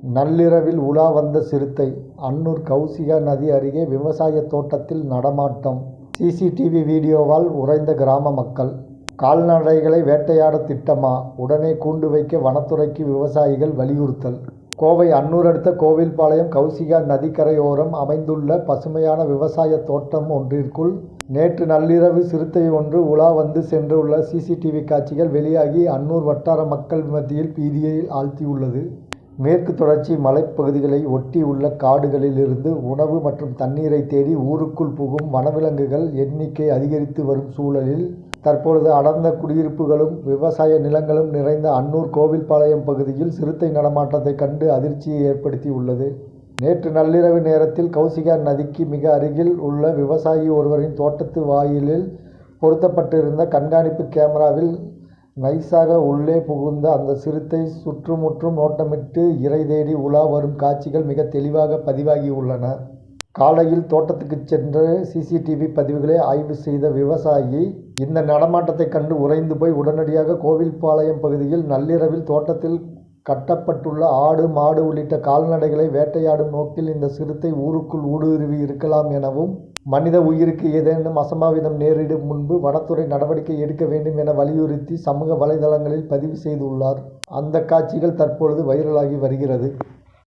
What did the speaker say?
நள்ளிரவில் உலா வந்த சிறுத்தை அன்னூர் கௌசிகா நதி அருகே விவசாய தோட்டத்தில் நடமாட்டம். சிசிடிவி வீடியோவால் உறைந்த கிராம மக்கள். கால்நடைகளை வேட்டையாட திட்டமா? உடனே கூண்டு வைக்க வனத்துறைக்கு விவசாயிகள் வலியுறுத்தல். கோவை அன்னூர் அடுத்த கோவில்பாளையம் கௌசிகா நதிக்கரையோரம் அமைந்துள்ள பசுமையான விவசாய தோட்டம் ஒன்றிற்குள் நேற்று நள்ளிரவு சிறுத்தை ஒன்று உலா வந்து சென்றுள்ள சிசிடிவி காட்சிகள் வெளியாகி அன்னூர் வட்டார மக்கள் மத்தியில் பீதியை ஆழ்த்தியுள்ளது. மேற்கு தொடர்ச்சி மலைப்பகுதிகளை ஒட்டி உள்ள காடுகளில் இருந்து உணவு மற்றும் தண்ணீரை தேடி ஊருக்குள் புகும் வனவிலங்குகள் எண்ணிக்கை அதிகரித்து வரும் சூழலில் தற்பொழுது அடர்ந்த குடியிருப்புகளும் விவசாய நிலங்களும் நிறைந்த அன்னூர் கோவில்பாளையம் பகுதியில் சிறுத்தை நடமாட்டத்தை கண்டு அதிர்ச்சியை ஏற்படுத்தியுள்ளது. நேற்று நள்ளிரவு நேரத்தில் கௌசிகா நதிக்கு மிக அருகில் உள்ள விவசாயி ஒருவரின் தோட்டத்து வாயிலில் பொருத்தப்பட்டிருந்த கண்காணிப்பு கேமராவில் நைசாக உள்ளே புகுந்த அந்த சிறுத்தை சுற்றுமுற்றும் நோட்டமிட்டு இரை தேடி உலா வரும் காட்சிகள் மிக தெளிவாக பதிவாகியுள்ளன. காலையில் தோட்டத்துக்கு சென்று சிசிடிவி பதிவுகளை ஆய்வு செய்த விவசாயி இந்த நடமாட்டத்தை கண்டு உறைந்து போய் உடனடியாக கோவில்பாளையம் பகுதியில் நள்ளிரவில் தோட்டத்தில் கட்டப்பட்டுள்ள ஆடு மாடு உள்ளிட்ட கால்நடைகளை வேட்டையாடும் நோக்கில் இந்த சிறுத்தை ஊருக்குள் ஊடுருவி இருக்கலாம் எனவும் மனித உயிருக்கு ஏதேனும் அசம்பாவிதம் நேரிடும் முன்பு வனத்துறை நடவடிக்கை எடுக்க வேண்டும் என வலியுறுத்தி சமூக வலைதளங்களில் பதிவு செய்துள்ளார். அந்த காட்சிகள் தற்பொழுது வைரலாகி வருகிறது.